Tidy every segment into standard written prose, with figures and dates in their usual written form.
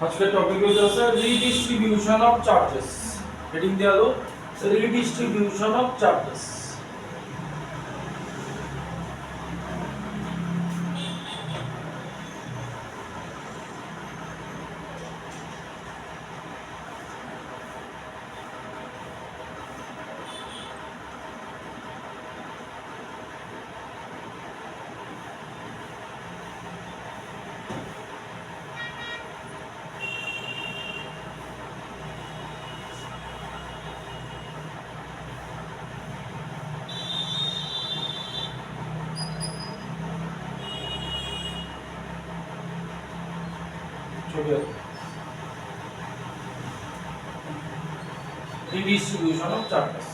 আজকের টপিক হচ্ছে redistribution of charges. Heading দেওয়া হলো redistribution of charges. Redistribution of charges.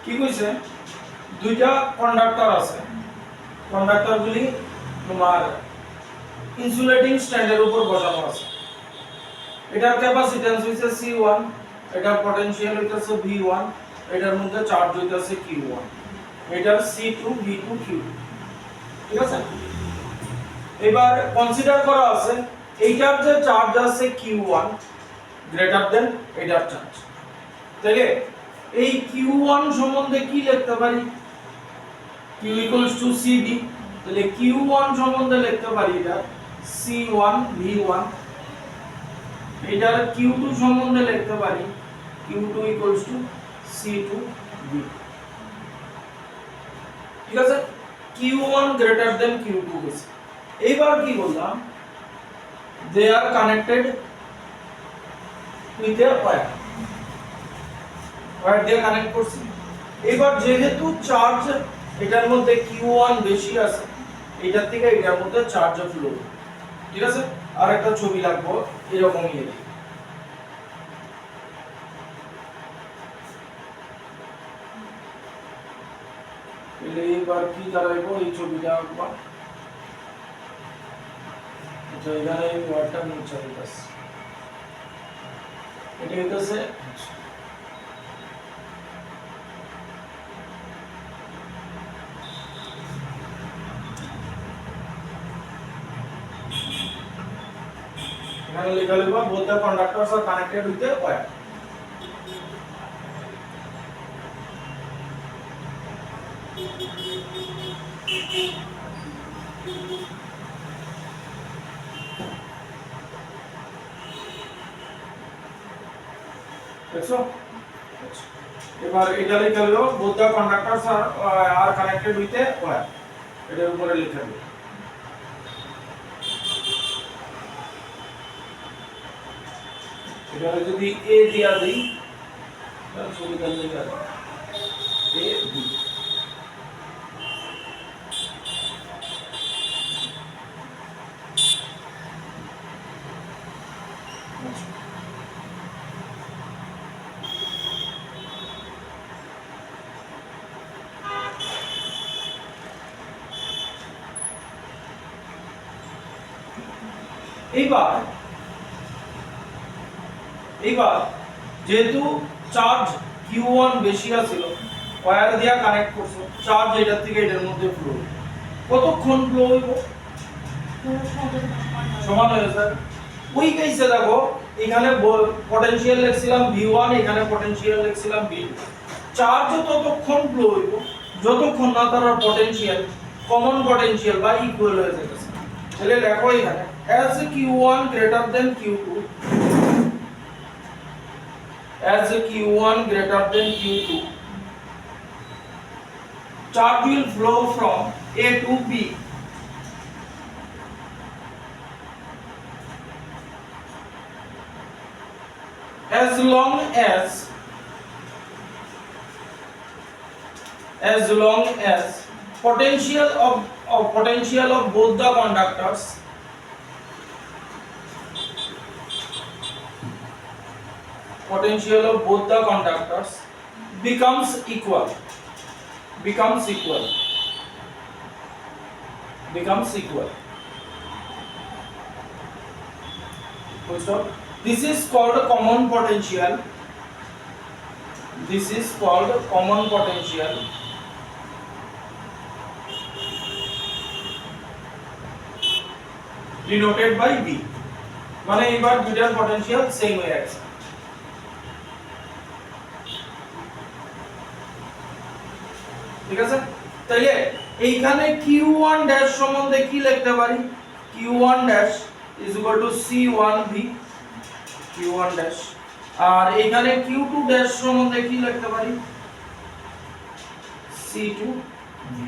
কি কইছে দুইটা কন্ডাক্টর আছে, কন্ডাক্টরগুলি তোমার ইনসুলেটিং স্ট্যান্ডের উপর বসানো আছে। এটার ক্যাপাসিট্যান্স হইছে C1, এটার পটেনশিয়াল হইতাছে V1, এটার মধ্যে চার্জ হইতাছে Q1, এটার C2 V2 Q2। ঠিক আছে, এবার কনসিডার করা আছে এইটার যে চার্জ আছে Q1 গ্রেটার দেন এটার চার্জ। তাহলে এই Q1 সম্বন্ধে কি লিখতে পারি? Q = CB। তাহলে Q1 সম্বন্ধে লিখতে পারি এটা C1 V1। এটার Q2 সম্বন্ধে লিখতে পারি Q2 = C2 V2। ঠিক আছে, Q1 greater than Q2 হইছে। এইবার কি বললাম, they are connected with a wire। Wire দিয়ে কানেক্ট করছি। এবার যেহেতু চার্জ এটার মধ্যে Q1 বেশি আছে, এটার থেকে এটার মধ্যে চার্জ ফ্লো। ঠিক আছে, আর একটা ছবি রাখবো এরকমই এর। এবার কি দাঁড়াইবো এই ছবিটা আঁকবা। আচ্ছা, এখানে এই ওয়্যারটা নিচে আছে, এটা হইতাছে এখানে লেখা লিখবা both the conductors are connected with a wire। দেখছো, এবার এটা লেখা হলো both the conductors are connected with a wire। এটার উপরে লেখা হবে। এবারে যদি A দিয়া দেই তাহলে সুবিধা লেখা হবে A B। এইবার যেহেতু চার্জ Q1 বেশি আছিল, ওয়্যার দিয়া কানেক্ট করছো, চার্জ এটার থেকে এটার মধ্যে ফ্লো। কতক্ষণ ফ্লো হইব? সমান হয়ে যায়। ওই কেসে দেখো এখানে পটেনশিয়াল লিখছিলাম V1, এখানে পটেনশিয়াল লিখছিলাম V2। চার্জ ততক্ষণ ফ্লো হইব যতক্ষণ না তার পটেনশিয়াল কমন পটেনশিয়াল বা ইকুয়াল হয়ে যাচ্ছে। তাহলে দেখো এখানে as Q1 greater than Q2, as Q1 greater than Q2, charge will flow from A to B as long as potential of of potential of both the conductors becomes equal. Full stop. This is called common potential. Denoted by V. মানে এবার দুইটার potential same হয়ে আছে। ঠিক আছে, তাইলে এইখানে Q1 dash সম্বন্ধে কি লিখতে পারি? Q1 dash is equal to C1V, Q1 dash. আর এইখানে Q2 ড্যাশ সম্বন্ধে কি লিখতে পারি? C2V।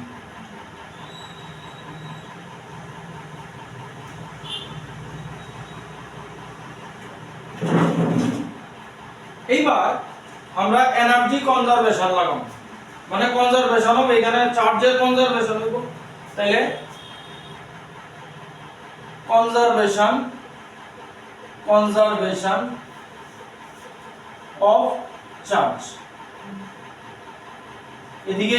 এইবার আমরা এনার্জি কনজারভেশন লাগাবো, মানে কনজারভেশন হবে এখানে চার্জের কনজারভেশন হইব। তাইলে কনজারভেশন অফ চার্জ, এদিকে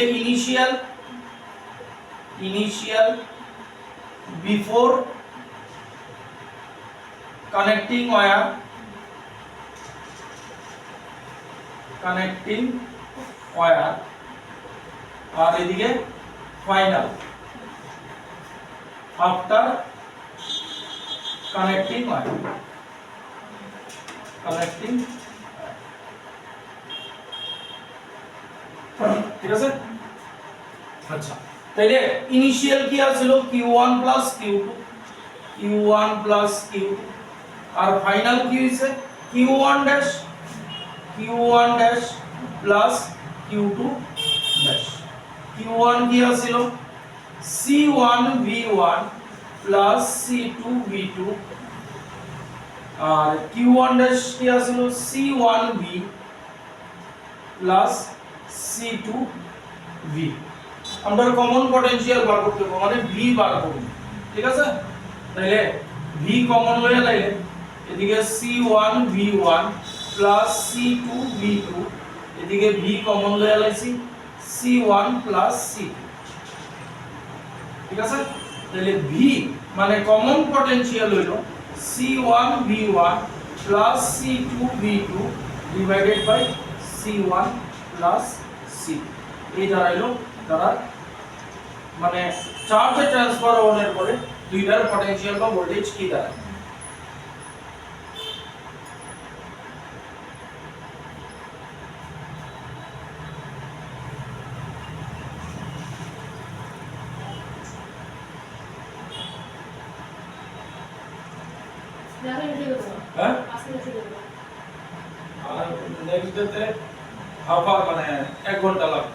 ইনিশিয়াল বিফোর কানেক্টিং ওয়্যার, আর এদিকে ফাইনাল আফটার কানেক্টিং ওয়্যার। ঠিক আছে, আচ্ছা তাইলে ইনিশিয়াল কি আছিল? Q1 প্লাস Q2, আর ফাইনাল কি হইছে? Q1 dash plus Q2 dash. Q1 কি আছিল? C1V1 প্লাস C2V2, আর Q1 ড্যাশ কি আছিল? C1V plus C2V। আমরা কমন পটেনশিয়াল বার করতে হবে, মানে V বার করব। ঠিক আছে, তাইলে V কমন লয়ে লাইলে এদিকে C1V1 প্লাস C2V2, এদিকে V কমন লয়ে লাইছি C1 প্লাস C2। ঠিক আছে, তাহলে V মানে কমন পটেনশিয়াল হইল C1V1 plus C2V2 divided by C1 plus C2। এই দাঁড়াইলো দ্বারা মানে চার্জ ট্রান্সফার হওয়ার পরে দুইটার পটেনশিয়াল বা ভোল্টেজ কি দাঁড়ায়। হ্যাঁ, আর নেক্সট ডেতে আবার মানে 1 ঘন্টা লাগবে।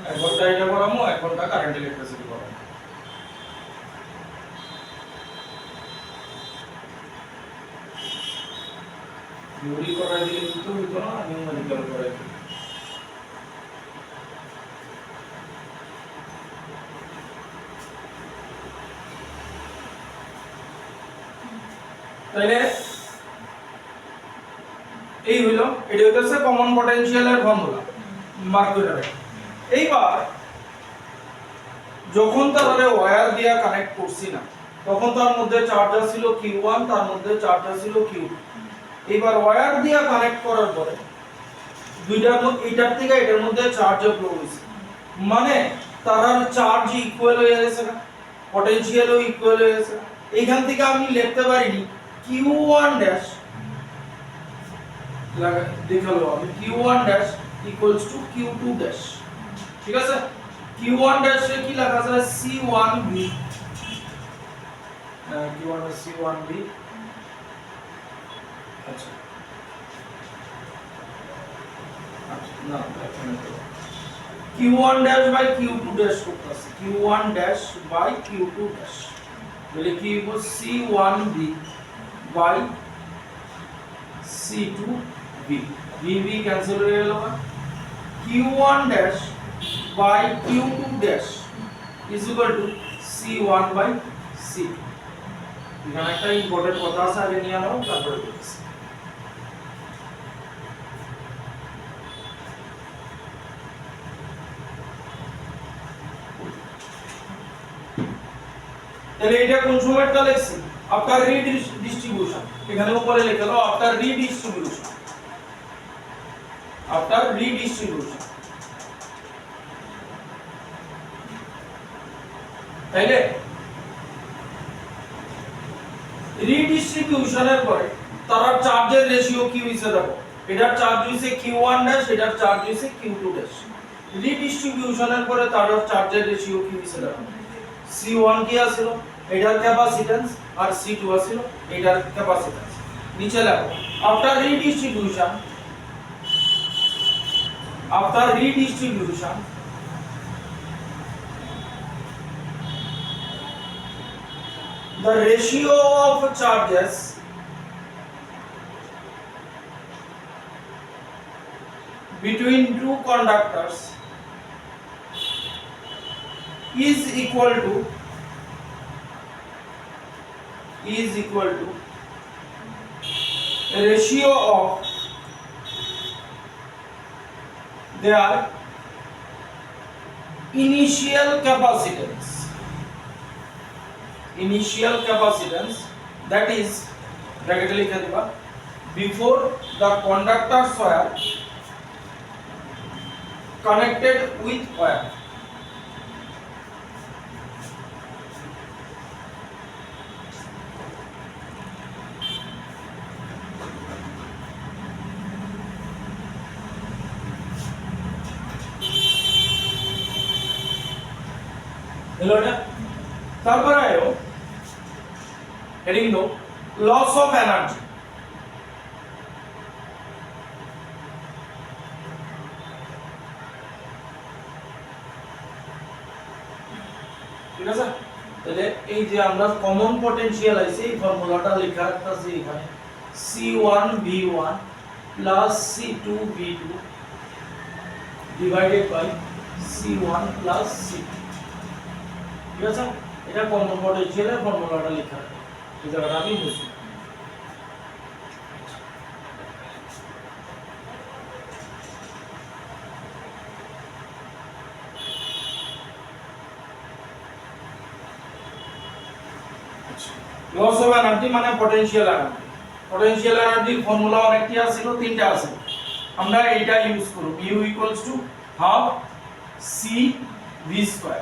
1 ঘন্টা এটা করামু, 1 ঘন্টা কারেন্ট ইলেকট্রিসিটি করামু। থিওরি করাই দিলে কিন্তু হইতো না, নিউমেরিক্যাল করাই দিলে। তাইলে এই হইলো, এটা হইতেছে কমন পটেনশিয়ালের ফর্মুলা, মার্ক করে রাখো। এইবার যখন তারে ওয়্যার দিয়া কানেক্ট করছি না, তখন তার মধ্যে চার্জ ছিল Q1, তার মধ্যে চার্জ ছিল Q2। এবার ওয়্যার দিয়া কানেক্ট করার পরে দুইটার মধ্যে এটার থেকে এটার মধ্যে চার্জ ফ্লো হইছে, মানে তারার চার্জ ইকুয়াল হয়ে গেছে না, পটেনশিয়ালও ইকুয়াল হয়ে গেছে। এইখান থেকে আমি লিখতে পারিনি Q1 ড্যাশ দেখালো আমি Q1 dash equals to Q2 dash. ঠিক আছে, Q1 ড্যাশ এ কি লেখা আছে? C1V, Q1 এর C1V। আচ্ছা না, Q1 dash by Q2 dash করতেছে, Q1 dash by Q2 dash, বলে কি হইব? C1V by C2V, VV cancel হয়ে গেল। Q1 dash by Q2 dash is equal to C C1/C, এখানে একটা ইম্পর্টেন্ট কথা আছে, আগে নিয়ে নাও তারপরে বলছি। তাহলে এটা কোন সময়টা লিখছি? আফটার রিডিস্ট্রিবিউশন, এখানে উপরে লিখে দাও আফটার রিডিস্ট্রিবিউশন, আফটার রিডিস্ট্রিবিউশন। তাইলে রিডিস্ট্রিবিউশনের পরে তার চার্জের রেশিও কি হইছে দেখো, এটার চার্জ হইছে Q1 ড্যাশ, এটার চার্জ হইছে Q2 ড্যাশ। রিডিস্ট্রিবিউশনের পরে তার চার্জের রেশিও কি হইছে দেখো, C1 কি আছিল, এটার ক্যাপাসিট্যান্স, আর C2 আছিল এটার ক্যাপাসিট্যান্স। নিচে লেখো after redistribution, after redistribution the ratio of charges between two conductors is equal to a ratio of their initial capacitance, that is bracket লিখে দিবা, before the conductors were connected with wire। হলো না? তারপরে আয়ো heading দাও loss of energy. ঠিক আছে, তাহলে এই যে আমরা কমন পটেনশিয়াল আছে এই ফর্মুলাটা লেখা আছে এখানে, C1V1 plus C2V2 divided by C1 plus C2। ঠিক আছে, এটা কমন পটেনশিয়ালের ফর্মুলাটা লেখা আছে, এই জায়গাটা আমি বুঝি। লস অফ এনার্জি মানে পটেনশিয়াল এনার্জি। পটেনশিয়াল এনার্জির ফর্মুলা অনেকটি আছিল, তিনটা আছে, আমরা এইটা ইউজ করব, U = half CV²।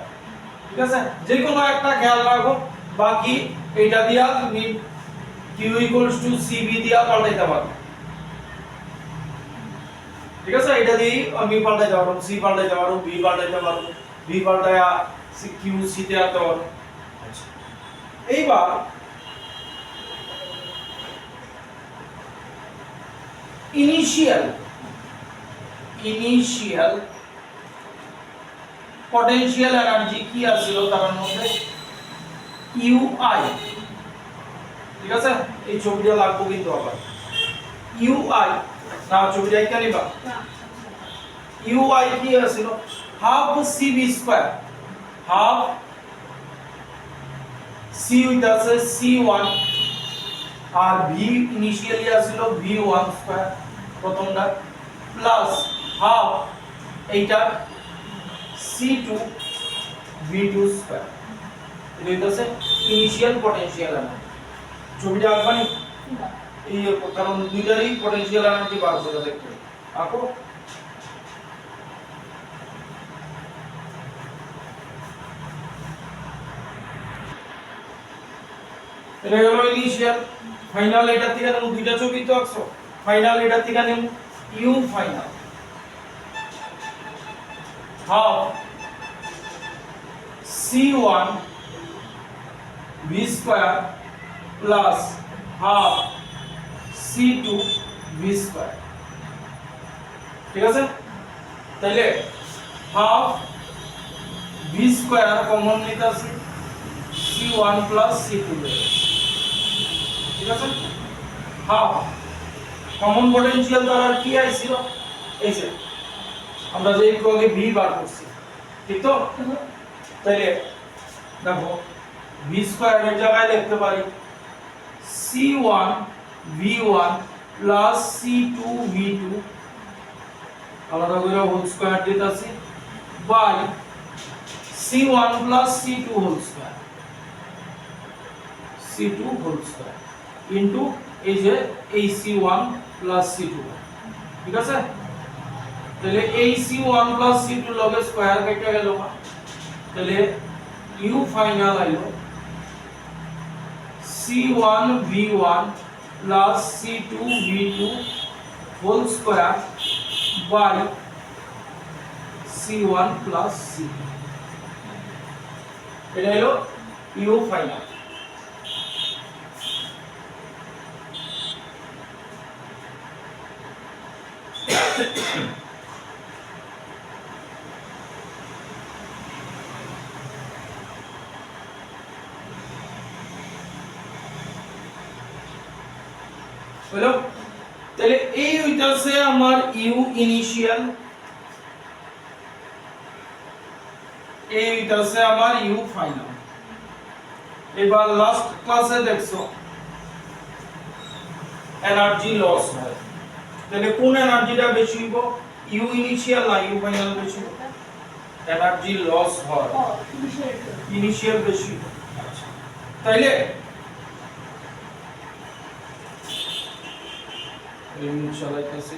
ঠিক আছে, যে কোনো একটা খেয়াল রাখো, বাকি এইটা দিয়া তুমি Q = CV দিয়া পাল্টাইতে পারো। ঠিক আছে, এটা দিয়ে আমি পাল্টাইতে পারবো, C পাল্টাইতে পারবো, V পাল্টাইতে পারবো, V পাল্টায়া Q C তে আনতে পারবো। আচ্ছা, এইবার ইনিশিয়াল পটেনশিয়াল এনার্জি কি আছিল তার মধ্যে, UI। ঠিক আছে, এই ছবিটা লাগবো কিন্তু আবার UI না, ছবিটা কি নিবা, UI কি আছিল, হাফ CV², হাফ C হইতাছে C1 আর V ইনিশিয়ালি আছিল V1² প্রথমটা, প্লাস হাফ এইটা C2 V2²। এটা হইতাছে ইনিশিয়াল পটেনশিয়াল এনার্জি। ছবিটা আঁকবানি এই, কারণ দুইটারই পটেনশিয়াল এনার্জি বার করে দেখতে আঁকো। এটা হলো ইনিশিয়াল, ফাইনাল এটা থেকে নেব, দুইটা ছবি তো আঁকছো, ফাইনাল এটা থেকে নেব U final half C1 V² plus half C2 V²। ঠিক আছে, তাইলে হাফ V² কমন নিতেছি, C1 প্লাস C2। ঠিক আছে, হাফ কমন পটেনশিয়াল তার আর কি আইছিল, এই যে আমরা যে একটু আগে V বার করছি, ঠিক তো? তাইলে দেখো ভি স্কয়ারের জায়গায় লিখতে পারি c1 v1 plus c2 v2 আলাদা করে হোল স্কয়ার দিতেছি by c1 plus c2 whole square c2 whole square into এই যে এই c1 প্লাস c2 ঠিক আছে তাহলে এই c1 প্লাস c2 লগে স্কয়ার কেটে গেল তাহলে u ফাইনাল আইলো c1 v1 plus c2 v2 whole square by c1 plus c2 এটা হলো u ফাইনাল হলো তাহলে এই হইতাছে আমার ইউ ইনিশিয়াল এই হইতাছে আমার ইউ ফাইনাল এবার লাস্ট ক্লাসে দেখছো এনার্জি লস হয় তাহলে কোন এনার্জিটা বেশি হইব ইউ ইনিশিয়াল না ইউ ফাইনাল বেশি হইব এনার্জি লস হয় ইনিশিয়াল বেশি আচ্ছা তাইলে রিমুভ চালাইতেছি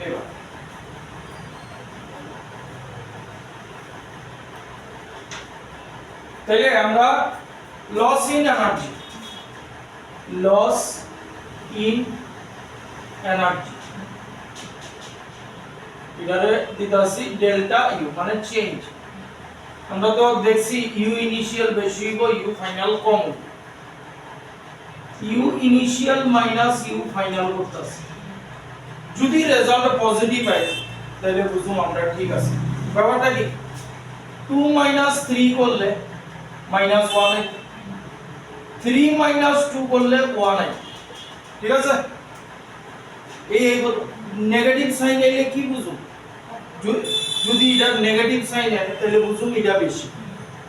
এবার তাহলে আমরা loss in energy loss in energy এটারে দিতাছি ডেল্টা ইউ মানে চেঞ্জ আমরা তো দেখছি ইউ ইনিশিয়াল বেশি হইব ইউ ফাইনাল কম হইব U initial minus you final করতেছি যদি রেজাল্ট পজিটিভ হয় তাহলে বুঝুম আমরা ঠিক আছে ব্যাপারটা কি 2 মাইনাস 3 করলে মাইনাস 1 হয় 3 মাইনাস 2 করলে 1 হয় ঠিক আছে এই নেগেটিভ সাইন এলে কি বুঝুম যদি এটা নেগেটিভ সাইন হয় তাহলে বুঝুম এটা বেশি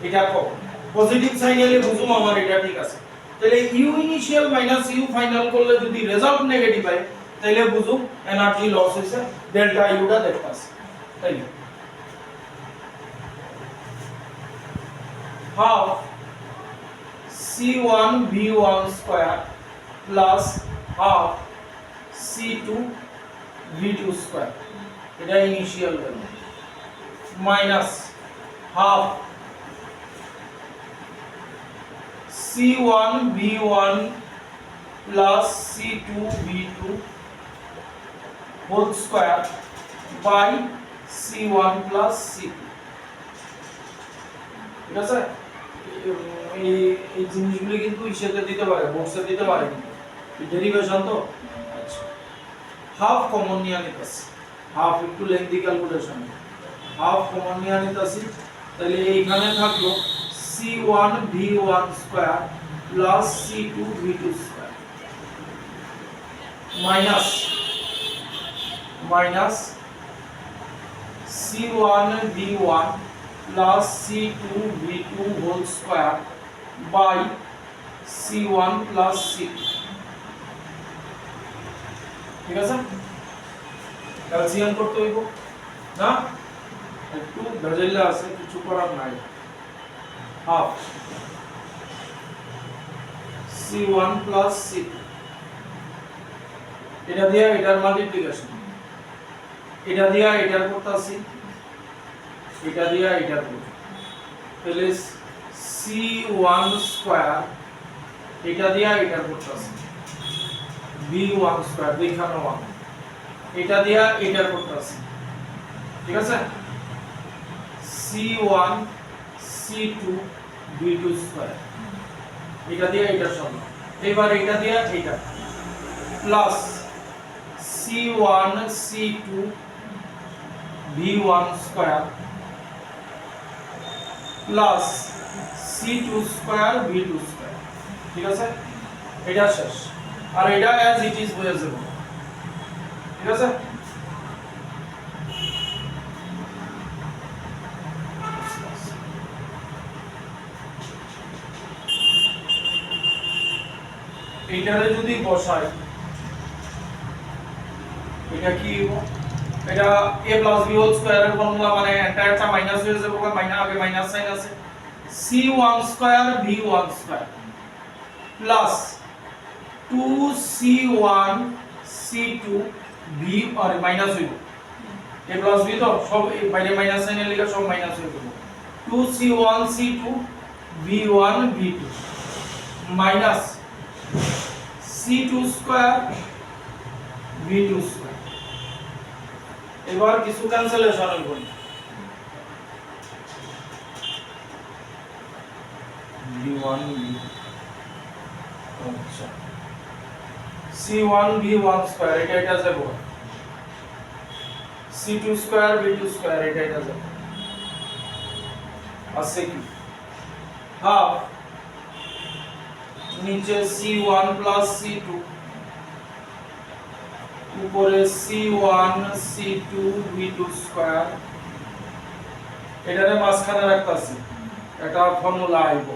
এটা কম পজিটিভ সাইন এলে বুঝুম আমার এটা ঠিক আছে তাহলে u initial minus you final করলে যদি রেজাল্ট নেগেটিভ হয় তাহলে বুঝুম এনার্জি লস হইছে ডেল্টা ইউটা দেখতাছি তাই half c1 v1 square plus half c2 v2 square এটা initial value minus half c1 v1 plus c2 v2 whole square by c1 plus c2 ঠিক আছে এই জিনিসগুলো কিন্তু হিসেবে দিতে পারে বক্সে দিতে পারে ডেরিভেশন তো আচ্ছা হাফ কমন নিয়ে নিতেছি হাফ একটু লেন্থি ক্যালকুলেশন হাফ কমন নিয়ে নিতেছি তাহলে এইখানে থাকলো c1 v1 square plus c2 v2 square minus c1 v1 plus c2 v2 whole square by c1 plus c2 ঠিক আছে ক্যালসিয়াম করতে হইব না একটু ভেজাইলা আছে কিছু করার নাই হাফ c1 plus c2 এটা দিয়া এটার মাল্টিপ্লিকেশন এটা দিয়া এটার করতেছি এটা দিয়া এটা করব তাহলে c1 স্কয়ার এটা দিয়া এটা করতেছি v1 স্কয়ার দেখানো 1 এটা দিয়া এটা করতেছি ঠিক আছে c1 c2 v2 স্কয়ার এটা দিয়া এটা সমান এবার এটা দিয়া এটা plus c1 c2 v1 square plus c2 square v2 square ঠিক আছে এটা শেষ আর এটা অ্যাজ ইট ইজ হয়ে যাবে, ঠিক আছে? এইটারে যদি বসাই, এটা কি হবে? এটা a প্লাস b হোল স্কয়ারের ফর্মুলা, মানে এন্টায়ারটা মাইনাস হয়ে যাবে, মাইনাস আগে মাইনাস সাইন আছে, c1 square b1 square plus 2c1 c2 b আর মাইনাস হইব, a প্লাস b তো সব বাইরে মাইনাস সাইনের লিখে সব মাইনাস হয়ে যাবে, 2c1 c2 b1 b2 minus c2 square b2 square. এবার কিছু ক্যান্সেলেশন হইব, b1 b2, আচ্ছা c1 b1 স্কয়ার এটা যাব, c2 স্কয়ার b2 স্কয়ার এটা যাব, আছে কি হাফ নিচে c1 প্লাস c2 উপরে c1 c2 b2 স্কয়ার, এটারে মাঝখানে রাখতাছি, এটা ফর্মুলা আইব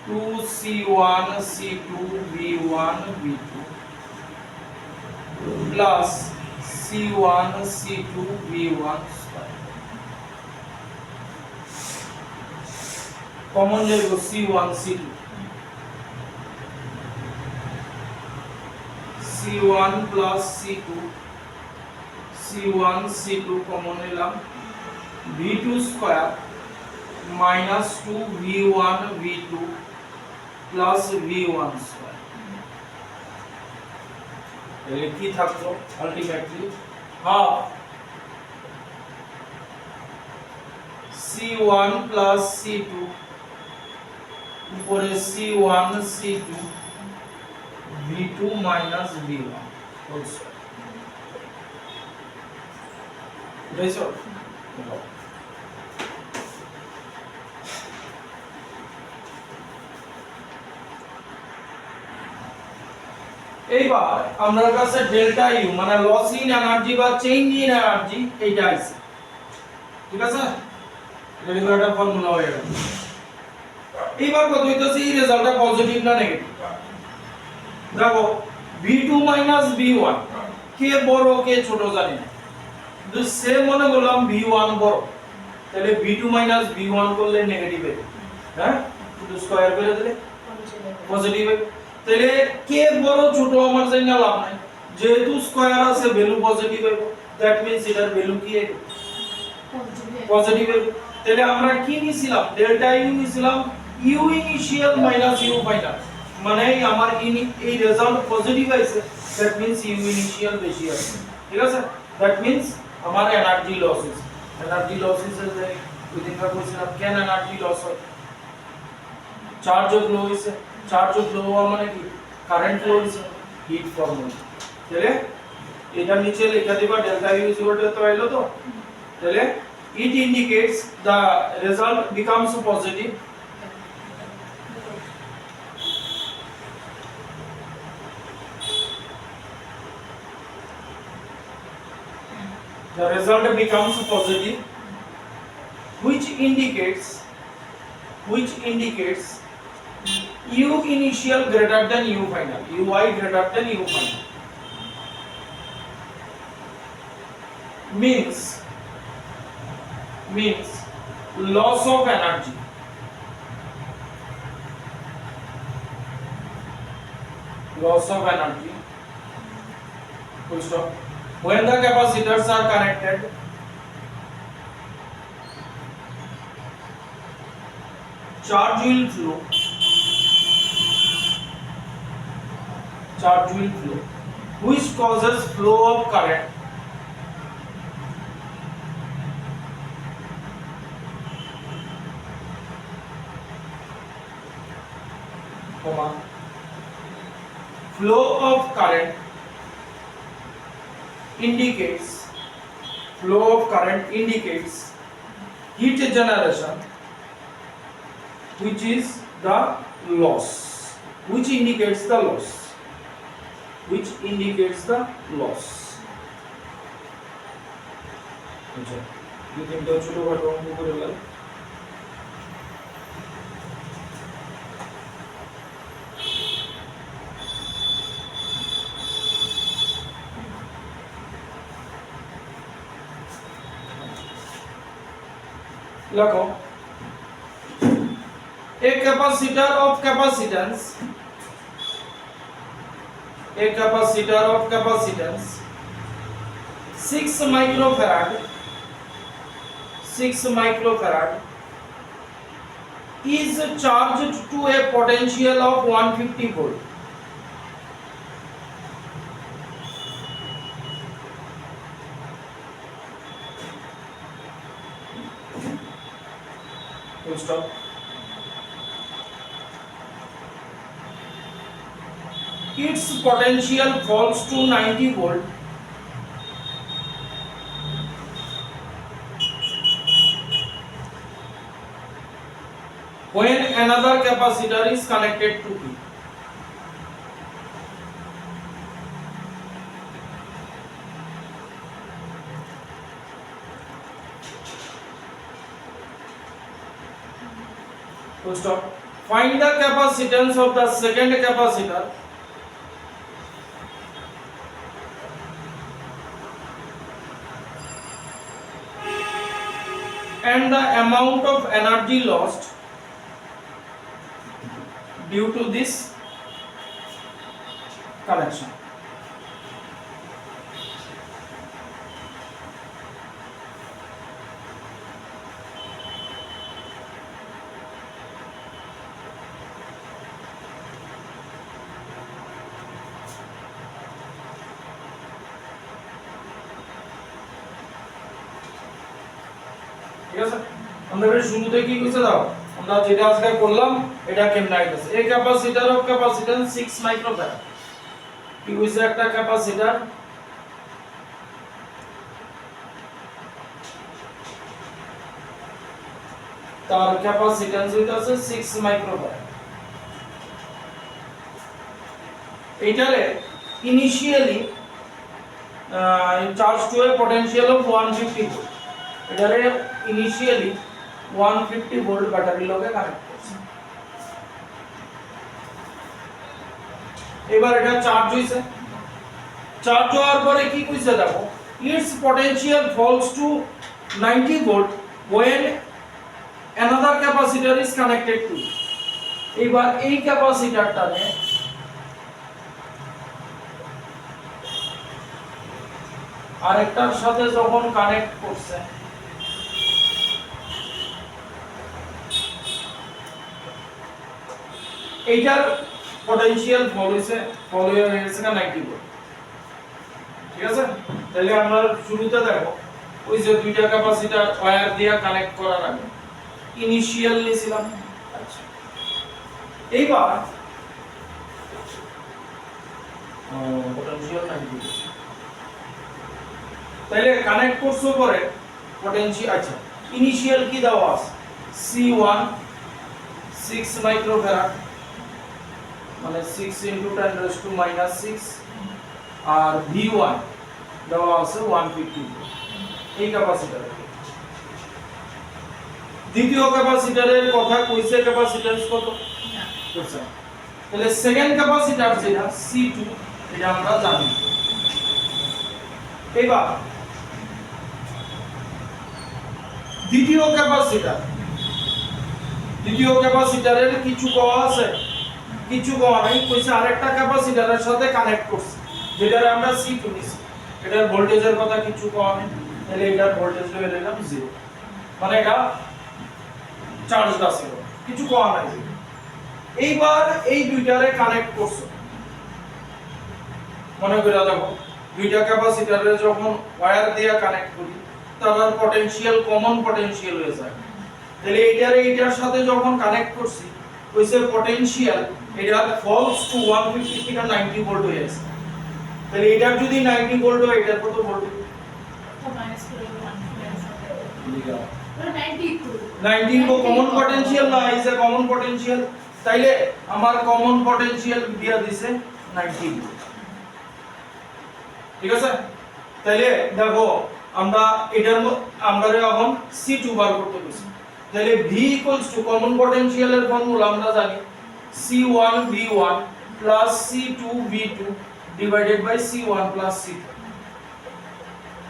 2c1 c2 b1 b2 plus c1 c2 b1 square, common যাইব c1 c2, c1 plus c2 c1 c2 common নিলাম, b2 square minus 2 v1 v2 plus v1 square, এর কি থাকলো ultimately half c1 plus c2 উপরে c1 c2 v2 minus v1 whole square, বুঝাইছ? এইবার আমার কাছে delta U মানে লস ইন এনার্জি বা চেঞ্জ ইন এনার্জি এইটা আছে, ঠিক আছে? রেগুলার ফর্মুলা হয়ে গেল। এইবার কত হইতাছে, এই রেজাল্টটা পজিটিভ না নেগেটিভ? দেখো v2 v1 কে বড় কে ছোট জানি না, কিন্তু সে মনে করলাম v1 বড়, তাহলে v2 v1 করলে নেগেটিভ হবে, হ্যাঁ কিন্তু স্কয়ার করে দিলে পজিটিভ হবে, তাহলে কে বড় ছোট আমার জানা লাভ নাই, যেহেতু স্কয়ার আছে ভ্যালু পজিটিভ হবে, দ্যাট মিন্স এটার ভ্যালু কি হবে? পজিটিভ হবে। তাহলে আমরা কি নিছিলাম? ডেল্টা ইউ নিছিলাম, u initial minus you final, মানে আমার এই রেজাল্ট পজিটিভ আইছে, দ্যাট মিন্স ইউ ইনিশিয়াল বেশি আছে, ঠিক আছে? দ্যাট মিন্স আমার এনার্জি লস হইছে, এনার্জি লস হইছে যে ওই দিনকার বলছিলাম কেন এনার্জি লস হয়, চার্জ ফ্লো হইছে, চার্জ ফ্লো হওয়া মানে কি কারেন্ট ফ্লো হইছে, হিট ফর্ম হইছে, তাহলে এটা নিচে লেখা দিবা delta U is equal two তো আইলো তো, তাহলে it indicates the result becomes positive the result becomes positive which indicates u initial greater than u final, ui greater than u final, means loss of energy, full stop. When the capacitors are connected, charge will flow, which causes flow of current, flow of current indicates heat generation, which indicates the loss. which indicates the loss. আচ্ছা দুই তিনটা ছোটখাটো অঙ্ক করে গেল। लिखो a capacitor of capacitance 6 microfarad is charged to a potential of 150 volt. Full stop. Its potential falls to 90 volt when another capacitor is connected to it. Full stop. Find the capacitance of the second capacitor and the amount of energy lost due to this connection. ঠিক আছে আমাদের শুরুতে কি কইছে দাও আমরা যেটা আজকে করলাম এটা কেমন আইতাছে এই ক্যাপাসিটর অফ ক্যাপাসিট্যান্স 6 মাইক্রোফ্যারাড কি কইছে একটা ক্যাপাসিটর তার ক্যাপাসিট্যান্স হইতাছে 6 মাইক্রোফ্যারাড এইটারে initially charge to a potential of 150 volt এটারে ইনিশিয়ালি 150 ভোল্ট ব্যাটারি লগে কানেক্ট করছে এবার এটা চার্জ হইছে চার্জ হওয়ার পরে কি কইছে দেখো it's potential falls to 90 volt when another capacitor is connected to it এবার এই ক্যাপাসিটরটাকে আরেকটার সাথে যখন কানেক্ট করছে এইটার পটেনশিয়াল ফল হয়ে গেছে না 90 ভোল্ট ঠিক আছে তাহলে আমরা শুরুতে দেখো ওই যে দুইটা ক্যাপাসিটর ওয়্যার দিয়ে কানেক্ট করার আগে ইনিশিয়াল নিছিলাম আচ্ছা এইবার পটেনশিয়াল 90 ভোল্ট তাহলে কানেক্ট করছো পরে পটেনশিয়াল আচ্ছা ইনিশিয়াল কি দেওয়া আছে C1 6 মাইক্রোফ্যারাড মানে 6 * 10⁻⁻⁶ আর V1 দেওয়া আছে 150 এই ক্যাপাসিটর দ্বিতীয় ক্যাপাসিটরের কথা কইছে ক্যাপাসিট্যান্স কত বুঝছো তাহলে সেকেন্ড ক্যাপাসিটর যেটা C2 এটা আমরা জানি এবার দ্বিতীয় ক্যাপাসিটরের কিছু কোয়া আছে কিছু কোয়া নাই কইছে আরেকটা ক্যাপাসিটরের সাথে কানেক্ট করছে যেটা আমরা C2 নিছি এটার ভোল্টেজের কথা কিছু কোয়া নাই তাহলে এটার ভোল্টেজ হয়ে গেলাম 0 মানে এটা চার্জড আছে কিছু কোয়া নাই এইবার এই দুইটারে কানেক্ট করছে মনে করে দেখো দুইটা ক্যাপাসিটরে যখন ওয়্যার দিয়ে কানেক্ট করি তার পটেনশিয়াল কমন পটেনশিয়াল হয়ে যায় তাহলে এইটার সাথে যখন কানেক্ট করছি কইছে পটেনশিয়াল এটা ফলস টু 150 থেকে 90 ভোল্ট হয়ে আছে তাহলে এটার যদি 90 ভোল্ট হয় এটার কত ভোল্ট नाइनटीन को कॉमन पोटेंशियल ना इज ए कॉमन पोटेंशियल তাইলে আমার কমন পটেনশিয়াল দিয়া দিছে 90 ভোল্ট ঠিক আছে? তাহলে দেখো আমরা আমরা এখন C2 বার করতে বলছি। তাহলে V কমন পটেনশিয়ালের ফর্মুলা আমরা জানি C1 V1 C2 V2 C1 C2।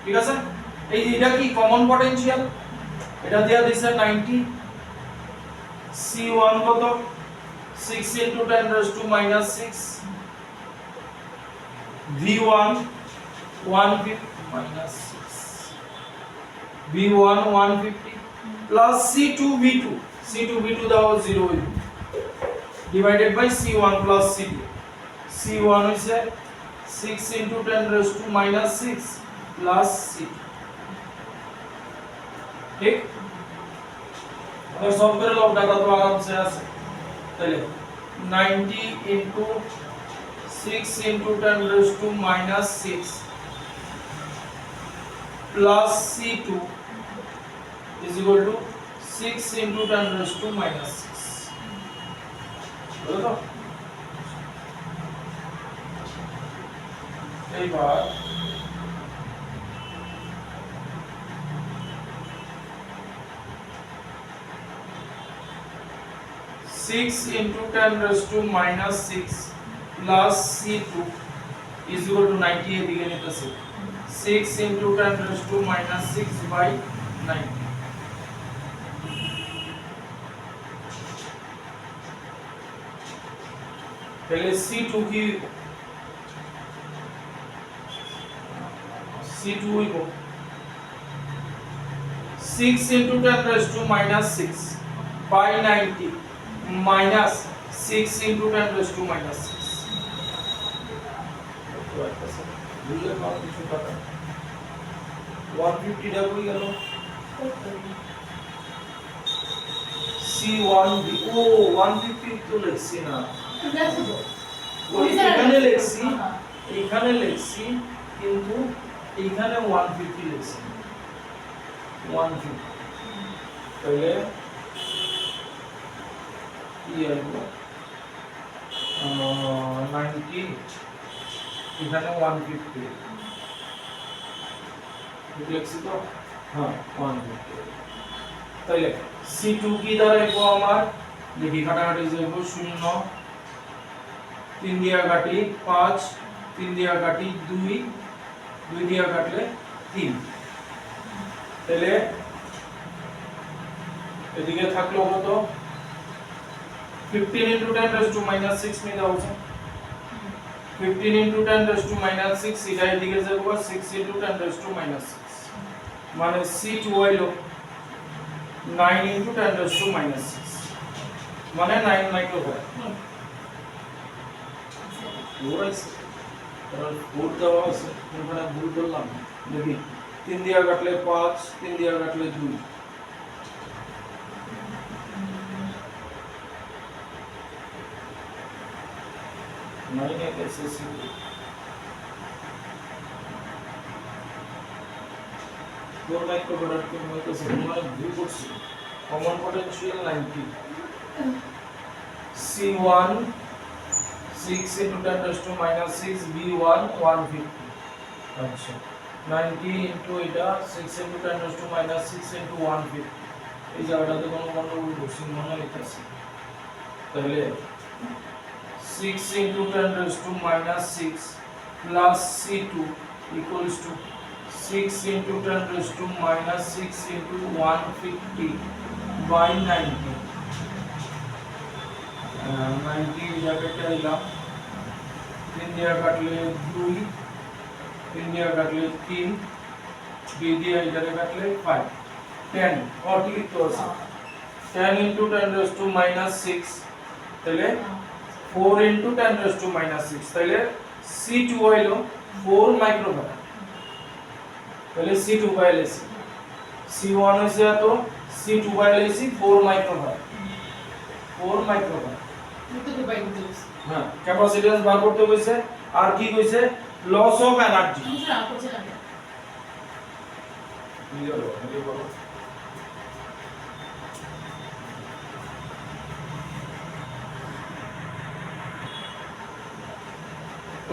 ঠিক আছে? এটা কি কমন পটেনশিয়াল? এটা দেয়া দিছে 90, C1 কত 6 × 10⁻⁻6, V1 150 minus 6, V1 150 plus C2 V2 দাও 0 divided by C1 plus C2, C1 হইছে 6 × 10⁻⁻6 plus C2। ঠিক? और सॉल्व করে लो डाटा तो आराम से আছে। তাহলে 90 × 6 × 10⁻⁻6 plus C2 is equal to 6 × 10⁻⁻6। বুঝলো? এইবার (6 × 10⁻⁻6 plus C2 is equal to 90 এদিকে নিতেছি 6 × 10⁻⁻6 by 90। पहले C2 की C2 को 6 × 10⁻⁻6 by 90 minus 6 × 10⁻⁻6 বুঝলে কত কিছু টাকা 150 টা কই গেল C1 ও 150 তো লিখছি না এখানে লিখছি কিন্তু এখানে 150 লিখছি 150 তাহলে কি আসবে 90 এখানে 150 লিখছি তো হ্যাঁ 150 তাহলে C2 কি দাঁড়াইবো আমার দেখি কাটাকাটি যাইবো 0 3 দিয়া কাটি 5 3 দিয়া কাটি 2 2 দিয়া কাটলে 3 তাহলে এদিকে থাকলো কত 15 × 10⁻⁻6 में দাও 15 × 10⁻⁻6 এটা এদিকে যাবো 6 × 10⁻⁻6 মানে C2 হইলো 9 × 10⁻⁻6 মানে 9 মাইক্রোফ্যারাড ওরাইছে কারণ ভুল দেওয়া আছে এখানে ভুল করলাম দেখি 3 দিয়া কাটলে 5 3 দিয়া কাটলে 2 9 এ कैसे C2 4 মাইক্রোফ্যারাড के मैं तो মানে ভুল করছি কমন পটেনশিয়াল 90 C1 6 × 10⁻⁻6 V1 150 আচ্ছা 90 * এটা 6 × 10⁻⁻6 * 150 এই জায়গাটাতে কোনো গন্ডগোল করছি মনে হইতাছে তাহলে 6 × 10⁻⁻6 plus C2 equals to 6 × 10⁻⁻6 into 150 by 90 90 জায়গাটা দিলাম 3 দিয়া কাটলে 2 3 দিয়া কাটলে 3 2 দিয়া এটারে কাটলে 5 10 40 লিখতে আছে 10 × 10⁻⁻6 তাহলে 4 × 10⁻⁻6 তাহলে C2 হইলো 4 মাইক্রোফ্যারাড তাহলে C2 পাইলেছি C1 হইছে এত C2 পাইলেছি 4 মাইক্রোফ্যারাড 4 মাইক্রোফ্যারাড কতটুকু পাই দিতেছি হ্যাঁ ক্যাপাসিট্যান্স বার করতে কইছে আর কি কইছে লস অফ এনার্জি আমরা করছে না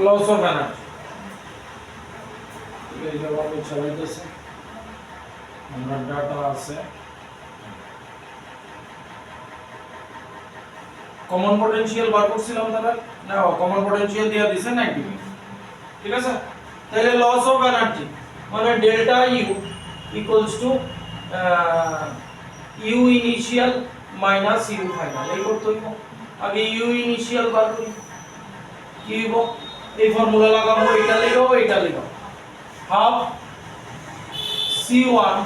লস অফ এনার্জি এই যেভাবে চালাইতেছে আমরা ডাটা আছে কমন পটেনশিয়াল বার করছিলাম তাহলে না কমন পটেনশিয়াল দিয়া দিছে 90 ঠিক আছে তাহলে লস অফ এনার্জি মানে delta U equals to U initial minus you final এই করতে হইব আগে ইউ ইনিশিয়াল বার করি কি হইব এই ফর্মুলা লাগাবো এটা লিখো half c1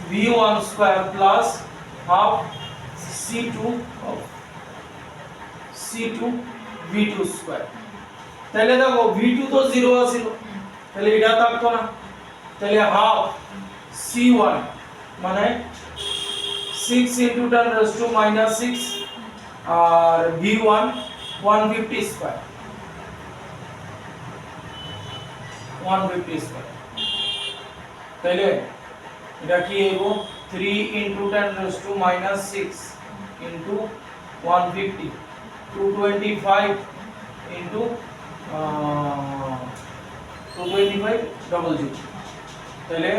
v1 square plus half c2 c2 v2 square তাহলে দেখো v2 তো 0 আছিল তাহলে এটা থাকতো না তাহলে হাফ c1 মানে 6 into 10 raised to minus 6 আর v1 150 স্কয়ার 150 স্কয়ার তাহলে এটা কি হইব 3 into 10 raised to minus 6 into 150 225 into 225 double 0 তাহলে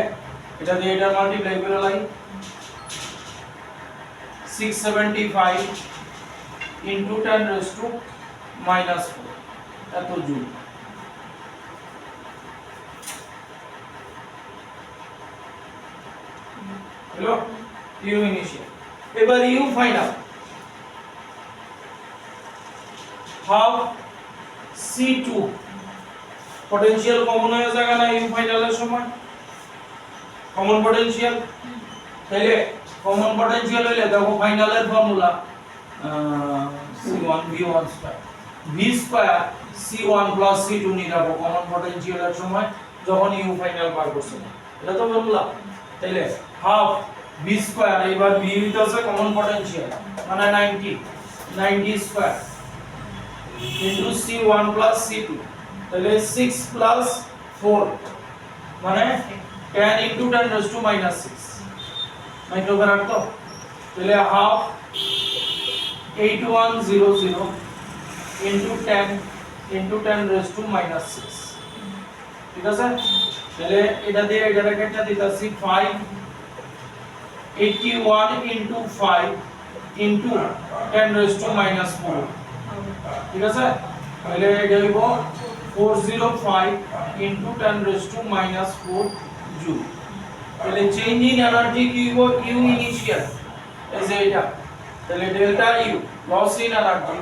এটা দিয়ে এটা মাল্টিপ্লাই করে লাই 675 into 10 raised to minus 4 এত জুল হলো ইউ ইনিশিয়াল এবার U final half c2 potential common হয়ে যাবে না ইউ ফাইনালের সময় কমন পটেনশিয়াল তাহলে কমন পটেনশিয়াল হইলে দেখো ফাইনালের formula c1 v1 square v square c1 plus c2 নিয়ে যাবো কমন পটেনশিয়ালের সময় যখন ইউ ফাইনাল বার করছে এটা তো ফর্মুলা তাহলে হাফ v স্কয়ার এবার v হইতাছে কমন পটেনশিয়াল মানে 90 square into c1 plus c2 তাহলে 6 প্লাস 4 মানে 10 into 10 raised to minus 6 microfarad তো তাহলে half 8100 into 10 into 10 raised to minus 6 ঠিক আছে তাহলে এটা দিয়ে এটা কেটে দিতাছি 5 81 into 5 into 10 raised to minus 4 ঠিক আছে তাহলে এটা হইব 405 into 10 raised to minus 4 joule তাহলে চেঞ্জ ইন এনার্জি কি হইব ইউ ইনিশিয়াল এই যে এটা তাহলে delta U loss in energy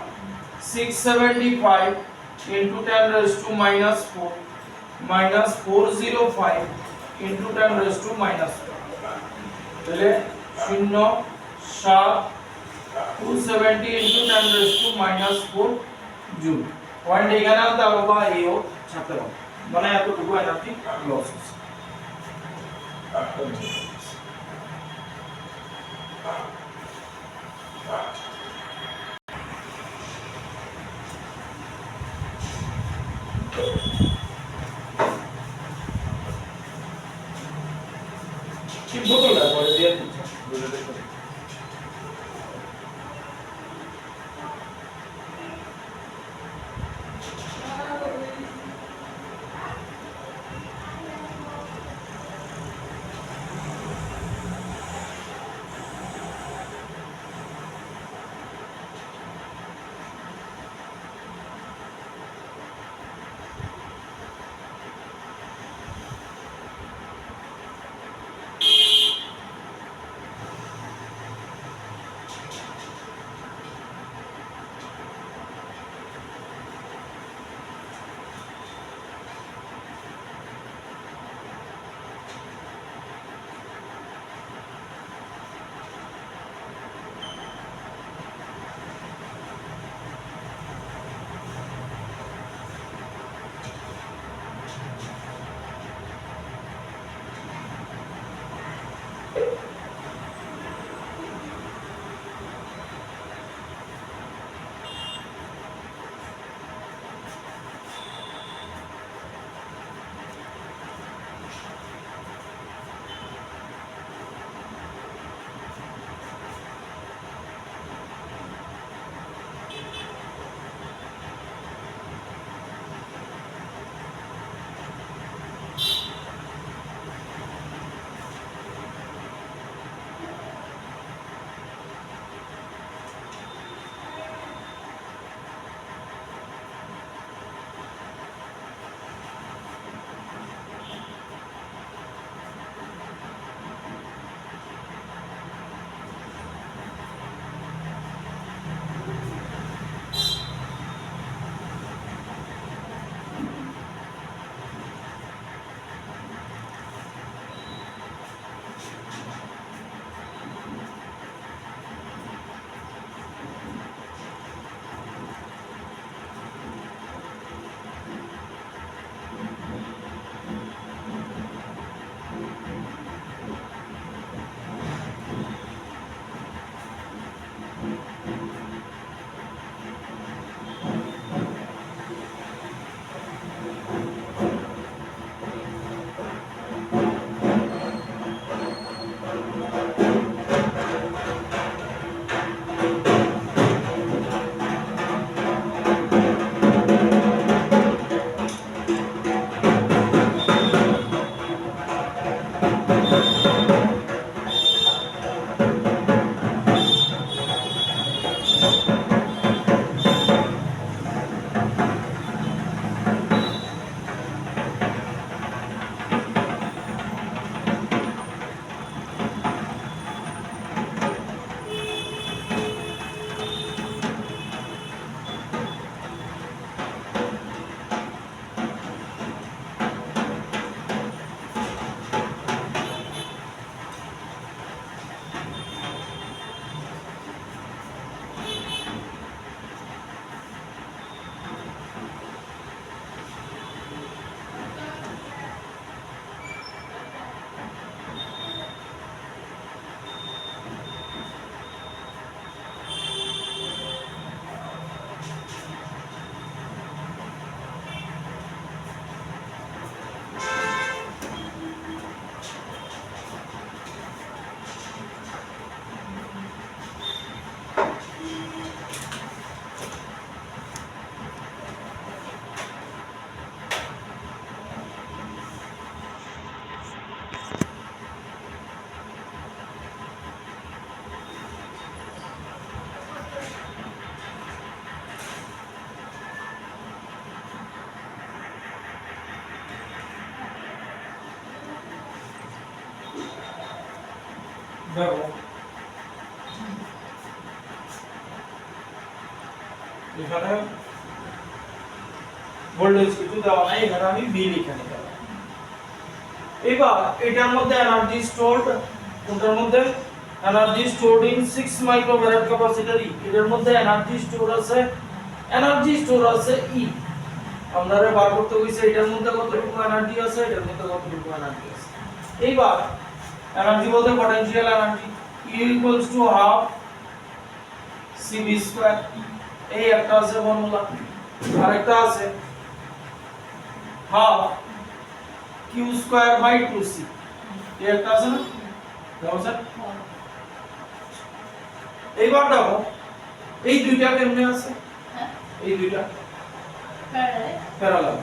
675 into 10 raised to minus 4 minus 405 into 10 raised to minus 4 তাহলে 0 7 270 into 10 raised to minus 4 joule point এখানে আনতে হবে বা এও ছাড়তে হবে মানে এতটুকু এনার্জি লস হচ্ছে কি বোতলটা করে দিয়ে দিচ্ছি দেখো এখানে ভোল্টেজ কিছু দেওয়া নাই, এখানে আমি ভি লিখে নিতে পারি। এবার এটার মধ্যে এনার্জি স্টোরড, ওটার মধ্যে energy stored in 6 microfarad capacitor ই, এটার মধ্যে এনার্জি স্টোর আছে ই। আমরা বার করতে হইছে এটার মধ্যে কতটুকু এনার্জি আছে, এটার মধ্যে কতটুকু এনার্জি আছে। এইবার এনার্জি বলতে potential energy E equals to half CV square, এই একটা আছে ফর্মুলা, আরেকটা আছে half Q square by 2C, এই একটা আছে না, দেখো স্যার। এইবার দেখো এই দুইটা কেমনে আছে, এই দুইটা প্যারালাল,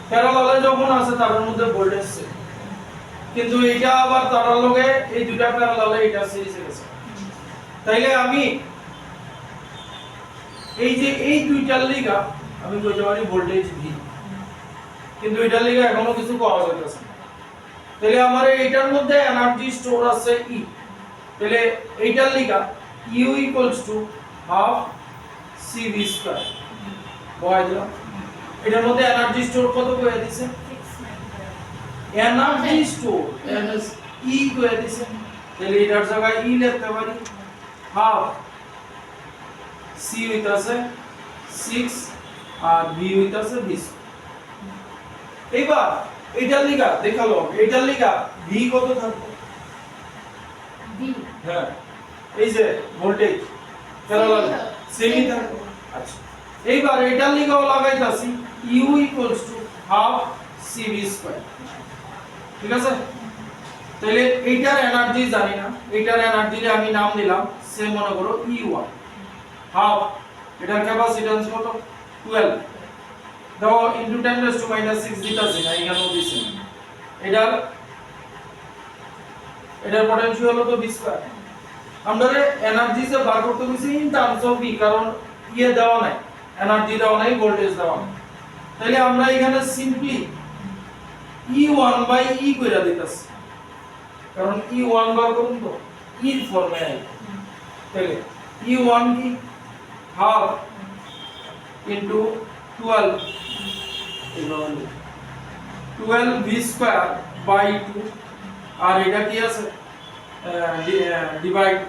প্যারালালে যখন আছে তার মধ্যে ভোল্টেজ সেম, কিন্তু এইটা আবার তার লগে এই দুইটা প্যারালালে এটা সিরিজে গেছে। তাইলে আমি এই যে এই দুইটার লিগা আমি কইতে পারি ভোল্টেজ ভি, কিন্তু এটার লিগা এখনো কিছু পাওয়া যাইতেছে না। তাহলে আমার এইটার মধ্যে এনার্জি স্টোর আছে ই, তাহলে এইটার লিগা u equals to half CV square বয় দিলাম। এটার মধ্যে এনার্জি স্টোর কত কইয়া দিছে, এনার্জি স্টোর ই কইয়া দিছে, তাহলে এটার জায়গায় ই লিখতে পারি হাফ C হইতাছে 6 আর V হইতাছে 20। এবার এটার লিগা দেখালো, এটার লিগা V কত থাকবে, হ্যাঁ এই যে ভোল্টেজ প্যারালাল সেমি থাকবে। আচ্ছা এইবার এটার লিগাও লাগাইতাছি U equals to half CV square, ঠিক আছে। তাহলে এইটার এনার্জি জানি না, এইটার এনার্জিরে আমি নাম দিলাম সে মনে করো E1 হাফ, এটার ক্যাপাসিট্যান্স কত 12, দাও ইনটু 10⁻⁻6 দিতাছি না, এখানেও দিছি। এটার পটেনশিয়াল হলো তো 20 স্কয়ার। আমরা এনার্জি যে বার করতে কইছি ইন টার্মস অফ ভি, কারণ ইয়ে দেওয়া নাই, এনার্জি দেওয়া নাই, ভোল্টেজ দেওয়া নাই। তাহলে আমরা এখানে সিম্পলি E1 বাই E কইরা দিতাছি, কারণ E1 বার করুন তো এর ফর্মে আই। তাহলে E1 কি হাফ ইনটু 12 এইভাবে 12 V স্কয়ার বাই 2, আর এটা কি আছে ডিভাইড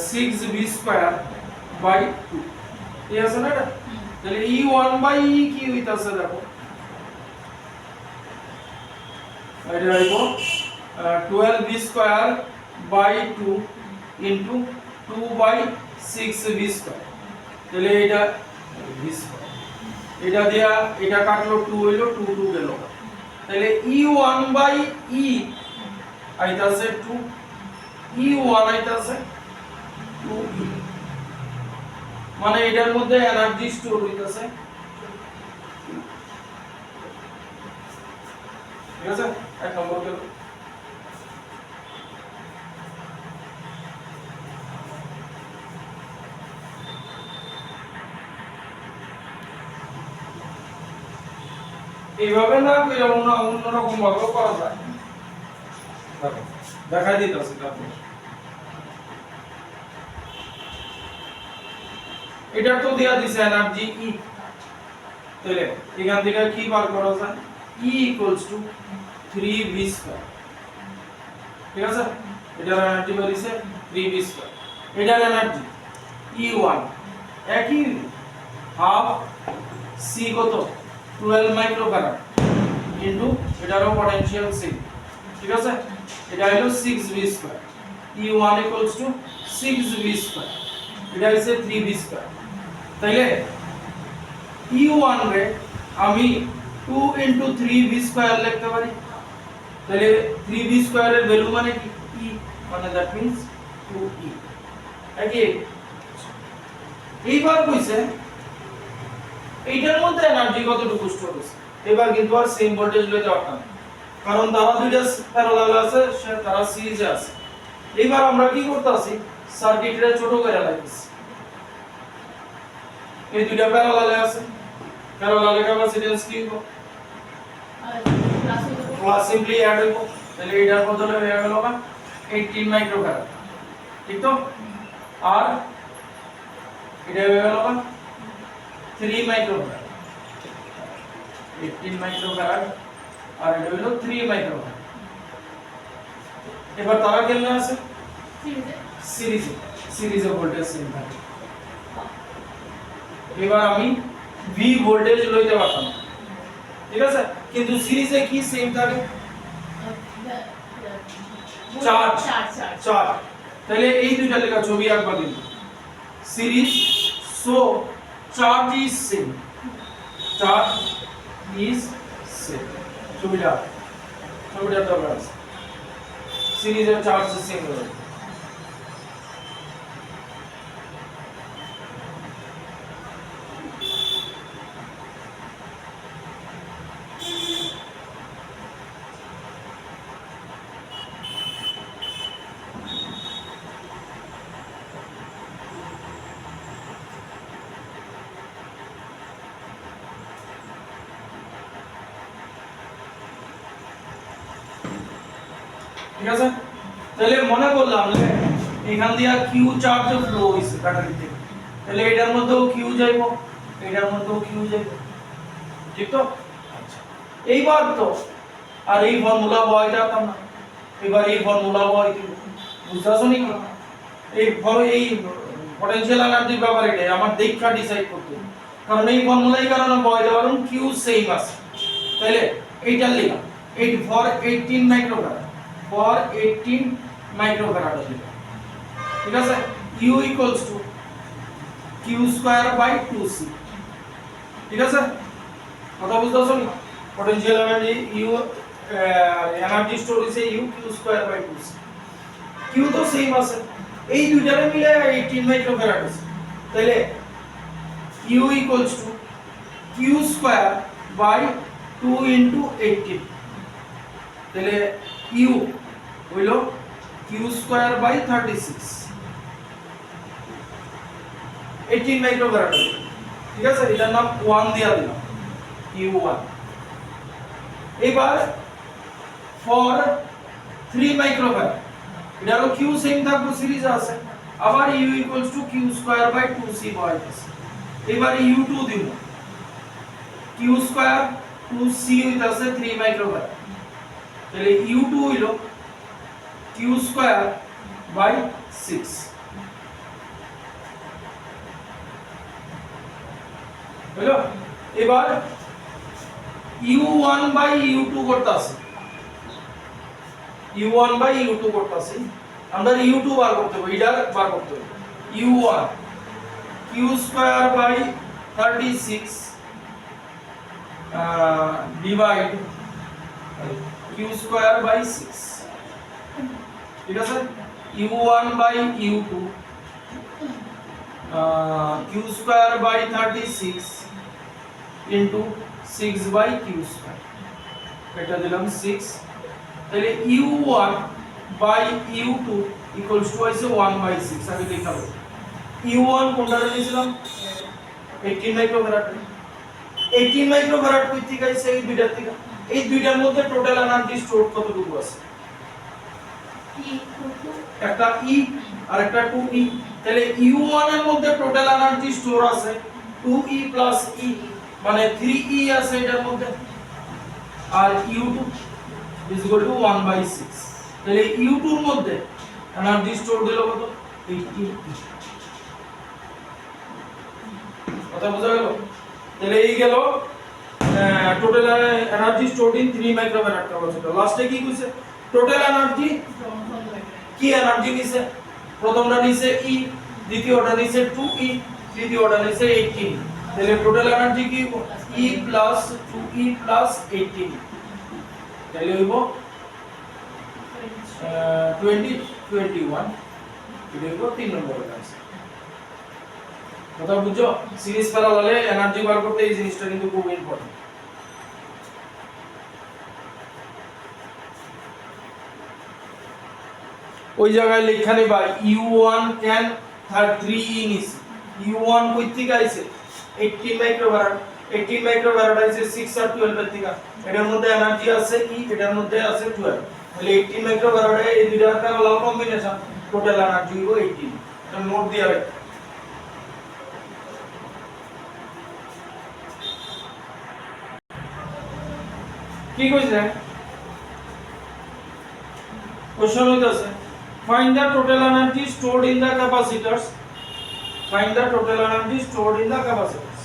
6 V স্কয়ার বাই 2, ঠিক আছে না এটা। তাহলে E1 বাই E কি হইতাছে দেখো, এটা হইবো 12 V square by 2 into 2 by 6 V square, তাহলে এটা V স্কয়ার, এটা দিয়া এটা কাটলো 2 হইলো 2 2 গেল, তাহলে E1 বাই E আইতাছে 2, E1 আইতাছে 2E, মানে এটার মধ্যে এনার্জি স্টোর হইতাছে, ঠিক আছে। এক নম্বর গেল। এইভাবে না কইরা অন্যরকম ভাবে করা যায়, দেখো দেখাই দিতেছি। তারপর এটা তো দেয়া দিছে এনার্জি ই, তাহলে এখান থেকে কি বার করা যায়, E equals to 3V square, ঠিক আছে। এটার এনার্জি বেরিয়েছে 3V স্কয়ার, এটার এনার্জি E1 একই হাফ C কত 12 মাইক্রোফ্যারাড ইনটু এটারও পটেনশিয়াল 6, ঠিক আছে। এটা হলো 6V square, E1 equals to 6V square, এটা হচ্ছে 3V স্কয়ার। তাইলে E1 রে আমি 2 ইনটু 3V স্কয়ার লিখতে পারি, তাহলে 3V স্কয়ারের ভ্যালু মানে কি E, মানে দ্যাট মিন্স 2E, একই। এইবার কইছে এইটার মধ্যে এনার্জি কতটুকু স্টোর হইছে, এবার কিন্তু আর সেম ভোল্টেজ লইতে পারতাম না, কারণ তারা দুইটা প্যারালাল আছে, তারা সিরিজে আছে। এইবার আমরা কি করতেছি, সার্কিটরে ছোট করে লাগাইছি, এই দুইটা প্যারালালে আছে, প্যারালালে ক্যাপাসিট্যান্স কি হবে, প্লাস সিম্পলি অ্যাড হইব, তাহলে এটার বদলে হয়ে গেল 18 মাইক্রোফ্যারাড, ঠিক তো? আর এটা হয়ে গেল 3 মাইক্রোফ্যারাড, 18 মাইক্রোফ্যারাড আর এটা হলো 3 মাইক্রোফ্যারাড। এবার তারা কেমনে আছে? সিরিজে ভোল্টেজ সেম থাকে। এবার আমি ভি ভোল্টেজ লইতে পারতাম, ঠিক আছে, কিন্তু সিরিজে কি সেম থাকে? চার্জ। তাহলে এই দুইটা লেখা ছবি আঁকবা কিন্তু series so charge is same, charge is same. ছবিটা দরকার আছে, সিরিজের চার্জ সেম হবে। ঠিক আছে, তাহলে মনে করলাম যে এখান দিয়া কিউ চার্জ ফ্লো হইছে ব্যাটারি থেকে, তাহলে এটার মধ্যেও কিউ যাইবো, এটার মধ্যেও কিউ যাইবো, ঠিক তো? আচ্ছা, এইবার তো আর এই ফর্মুলা বহাইতে পারতাম না, এবার এই ফর্মুলা বহাইতে বুঝছাছো নি? এই পটেনশিয়াল এনার্জির ব্যাপারে এটা আমার দেখা ডিসাইড করতে হবে, কারণ এই ফর্মুলাই কারণে বহাইতে পারুন কিউ সেম আছে। তাহলে এইটা লিখা 8 ফর 18 মাইক্রোফ্যারাড, for 18 মাইক্রোফ্যারাড হবে, ঠিক আছে? U equals to Q square by 2C, ঠিক আছে? কথা বুঝতেছো নি? Potential energy U energy store হইছে U Q square by 2C, Q তো সেম আছে, এই দুইটারে মিলে 18 মাইক্রোফ্যারাড আছে। তাহলে U equals to Q square by 2 into 18, তাহলে U হইলো Q square by 36, 18 মাইক্রোফ্যারাড, ঠিক আছে? এটার নাম 1 দিয়া দিলাম, U1। এবার ফর 3 মাইক্রোফ্যারাড, এটারও Q সেম থাকবে, সিরিজ আছে, আবার U equals to Q square by 2C বহাইতেছে। এবার U2 দিব, Q square 2C হইতাছে 3 মাইক্রোফ্যারাড, তাহলে U2 হইলো Q square by 6, হলো? এবার U1 by U2 করতেছি, U1 by U2 করতেছি, আমরা U2 বার করতে হবে, এটা বার করতে হবে। U1 Q square by 36 divide Q square by 6, ঠিক আছে? U1 by U2 Q square by 36 into 6 by Q square, এটা দিলাম 6, তাহলে U1 by U2 equals to হইছে 1 by 6, আগে লিখা হবে। U1 কোনটা লিখছিলাম? 18 মাইক্রোফ্যারাড, 18 মাইক্রোফ্যারাড কই থেকে আইছে? এই দুইটার থেকে। এই দুইটার মধ্যে টোটাল এনার্জি স্টোর কতটুকু আছে? একটা E আর একটা 2E, তাহলে U1 এর মধ্যে টোটাল এনার্জি স্টোর আছে 2E plus E, মানে 3E আছে এটার মধ্যে, আর U2 is equal to 1 by 6, তাহলে U2 এর মধ্যে এনার্জি স্টোর দিল কত? 18E। কথা বোঝা গেল? তাহলে এই গেল total energy stored in 3 microfarad capacitor. লাস্টে কি কইছে? টোটাল এনার্জি কি এনার্জি নিছে? প্রথমটা নিছে E, দ্বিতীয়টা নিছে 2E, তৃতীয়টা নিছে 18, তাহলে টোটাল এনার্জি কি? E plus 2E plus 18, তাহলে হইব 21, এটা হইব 3 নম্বরের आंसर। কথা বুঝছো? সিরিজ প্যারালালে এনার্জি বার করতে এই জিনিসটা কিন্তু খুব ইম্পর্টেন্ট। ওই জায়গায় লেখা নেবা U1 can 3E নিস, U1 কই থেকে আইছে? 18 মাইক্রোফ্যারাড, 18 মাইক্রোফ্যারাড আইছে 6 আর 12 এর থেকে, এটার মধ্যে এনার্জি আছে E, এটার মধ্যে আছে 12, তাহলে 18 মাইক্রোফ্যারাডে এই দুইটার প্যারালাল কম্বিনেশন টোটাল এনার্জি হইব 18 এটা নোট দিয়া রাখ কি কইছে কোশ্চেন হইতাছে find the total energy stored in the capacitors find the total energy stored in the capacitors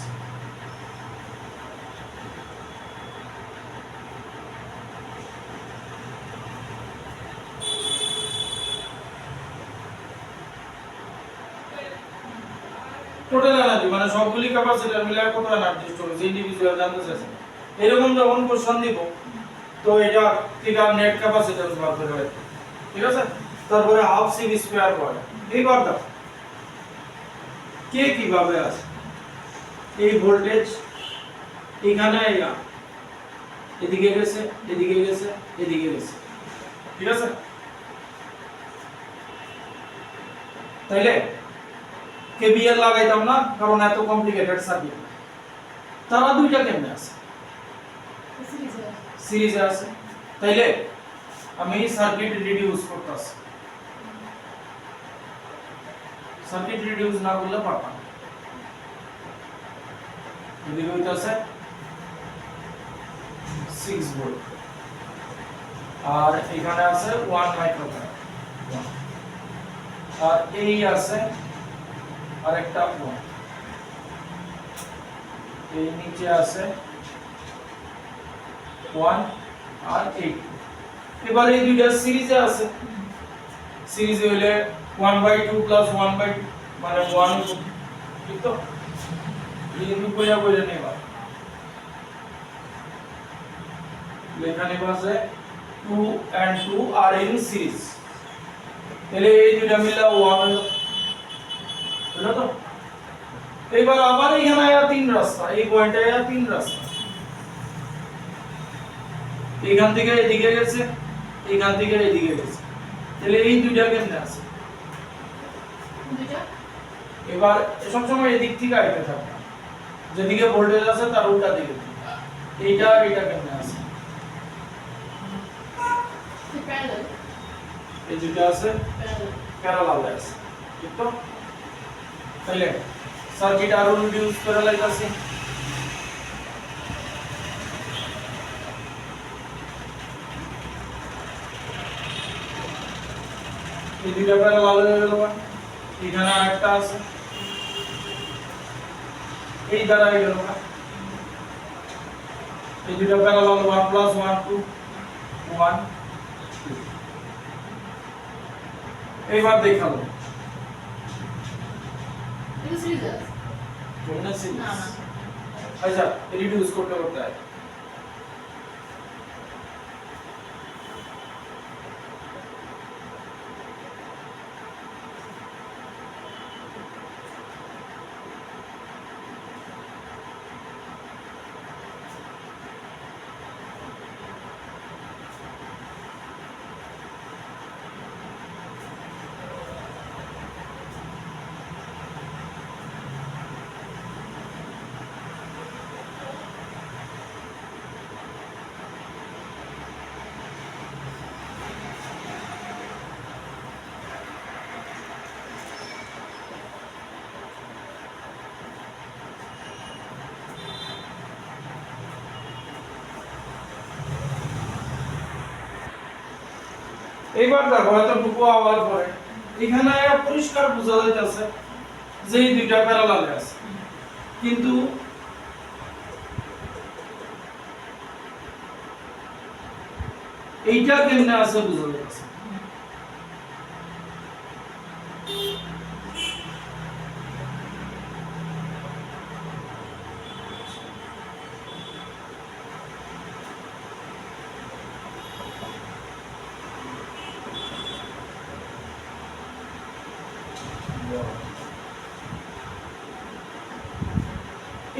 total energy মানে সবগুলি ক্যাপাসিটর মিলে কত এনার্জি স্টোর হয়েছে ইন্ডিভিজুয়াল জানতে চাইছেন এরকম যখন কোশ্চেন দিব তো এটা থেকে নেট ক্যাপাসিট্যান্স বার করে রাখবে ঠিক আছে তারপরে হাফ সিভি স্কয়ার করে এইবার দাও কে কিভাবে আছে এই ভোল্টেজ এখানে আইয়া এদিকে গেছে এদিকে গেছে এদিকে গেছে ঠিক আছে তাইলে কেবিএল লাগাইতাম না কারণ এত কমপ্লিকেটেড সার্কিট তারা দুইটা কেমনে আছে সিরিজে আছে তাইলে আমি সার্কিট রিডিউস করতেছি সার্কিট রিডিউস না করলে পারতাম এদিকে হইতাছে 6 ভোল্ট আর এখানে আছে 1 মাইক্রোফ্যারাড আর এই আছে আরেকটা 1 এই নিচে আছে 1 আর 8 এবার এই দুইটা সিরিজে আছে সিরিজে হইলে 1/2 প্লাস 1/2 মানে 1 ঠিক তো এই রূপয়া বলে নেবা লেখা নেবা আছে 2 and 2 are in series তাহলে এই দুইটা মিলে 1 হলো বুঝলো তো এবার আবার এখানে আয়া তিন রাস্তা এই পয়েন্টে আয়া তিন রাস্তা এখান থেকে এদিকে গেছে এখান থেকে এদিকে গেছে তাহলে এই দুইটা কেমনে আছে দুইটা এবার সব সময় এদিক থেকে আইতে থাকবে যেদিকে ভোল্টেজ আছে তার উল্টা দিকে এইটা আর এটা কেমনে আছে প্যারালাল এই দুইটা আছে প্যারালাল আছে ঠিক তো তাহলে সার্কিট আরো রিডিউস করা লাইতাছে এই দুইটা প্যারালাল হয়ে গেল এখানে আরেকটা আছে এই দ্বারা হয়ে গেল এই দুইটা প্যারালাল 1 প্লাস 1 2 1 এইবার দেখাবো এটা সিরিজ আছে কোনটা সিরিজ না না আচ্ছা রিডিউস করতে করতে হয় এইবার দেখো এতটুকু আবার পরে এখানে পরিষ্কার বোঝা যাইতেছে যে এই দুইটা প্যারালালে আছে কিন্তু এইটা কেমনে আছে বোঝা যাইতেছে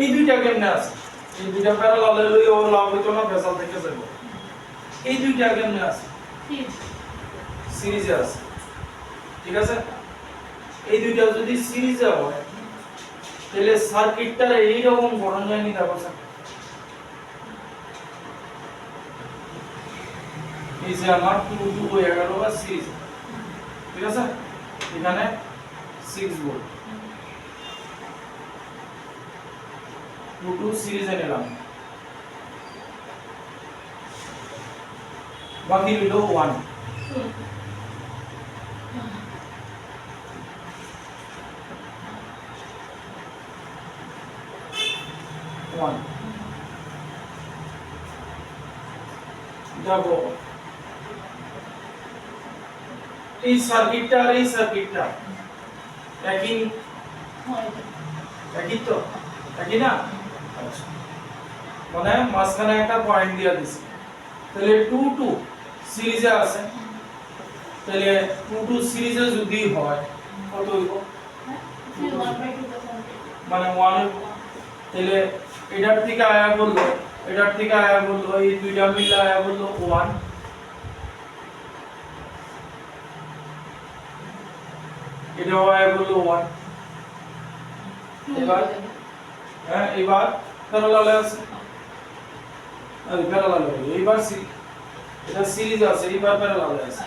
এই দুইটা কেমনে আছে এই দুইটা প্যারালালে লই ও লাভ হইতো না ভেসাল থেকে যাবে এই দুইটা কেমনে আছে সিরিজে আছে ঠিক আছে এই দুইটা যদি সিরিজে হয় তাহলে সার্কিটটা এই রকম গঠন জানি দেখো এই যে আমার 2 2 হয়ে গেল বা সিরিজ, ঠিক আছে, এখানে 6 ভোল্ট 2 2 সিরিজে নিলাম, বাকি রইল 1, দেখো এই সার্কিটটা আর এই সার্কিটটা একই একই তো, একই না? আচ্ছা, মানে মাঝখানে একটা পয়েন্ট দিয়ে দিছি, তাহলে 2 2 সিরিজে আছে, তাহলে 2 2 সিরিজে যদি হয় কত হইব? মানে 1 হইব, তাহলে এটার থেকে আয়া বললো, এটার থেকে আয়া বললো, এই দুইটা মিলে আয়া বললো 1, এটাও আয়া বললো 1, এবার হ্যাঁ এবার প্যারালালে আছে, আর প্যারালালে এইবার এটা সিরিজ আছে, এইবার প্যারালালে আছে,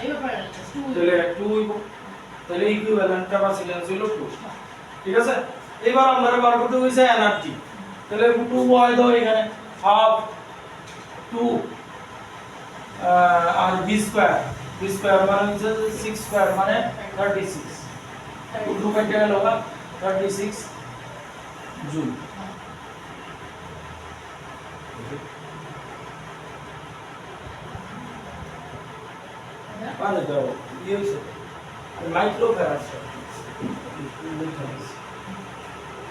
তাহলে 2 হইব, তাহলে ইকুইভ্যালেন্ট ক্যাপাসিট্যান্স হলো 2, ঠিক আছে। এবার আমরা বার করতে হইছে এনার্জি, তাহলে 2 বয় দাও এখানে, হাফ 2 আর v স্কয়ার মানে হচ্ছে 6 স্কয়ার মানে 36, 2 কেটে গেল 36 জুল। পারে দাও ইয়ে হইছে micro farad,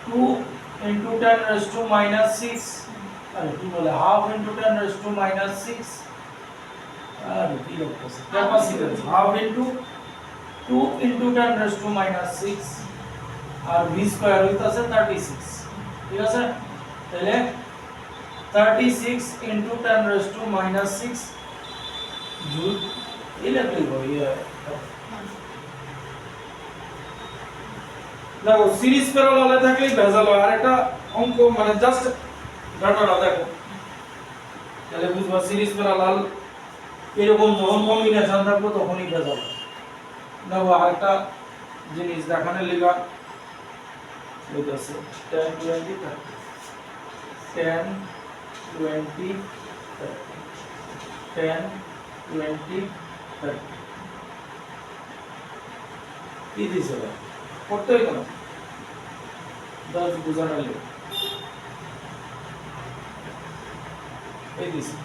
2 into 10 raised to minus 6, अरे কি বলে half into 10 raised to minus 6, আরে কি লিখতেছে capacitance half into 2 into 10 raised to minus 6 আর v স্কয়ার হইতাছে 36, ঠিক আছে, তাহলে 36 into 10 raised to minus 6 joule electric ইয়ে। দেখো সিরিজ প্যারালালে থাকলে ভেজাল হয়, আর একটা অঙ্ক মানে জাস্ট ডাটাটা দেখো তাহলে বুঝবা সিরিজ প্যারালাল এরকম যখন কম্বিনেশন থাকবে তখনই ভেজাল। দেখো আরেকটা জিনিস দেখানোর লিগা হইতাছে 10 20 10 20 10 20 কি দিছে করতে হইতো না 10 বুঝানোর লিগা এই দিছে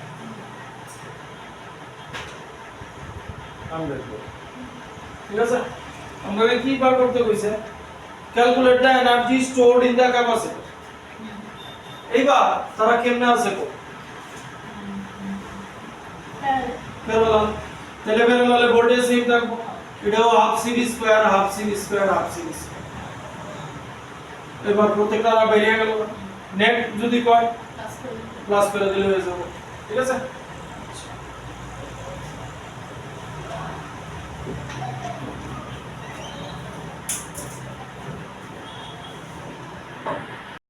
100, ঠিক আছে। আমরা কি বার করতে কইছে, calculate the energy stored in the capacitor. এইবার তারা কেমনে আছে কো প্যারালাল, তাহলে প্যারালালে ভোল্টেজ সেম থাকবে, এটাও half series square half series square half series. এবার প্রত্যেকটা বেরিয়ে গেল, নেট যদি কয় প্লাস করে দিলে হয়ে যাবে, ঠিক আছে।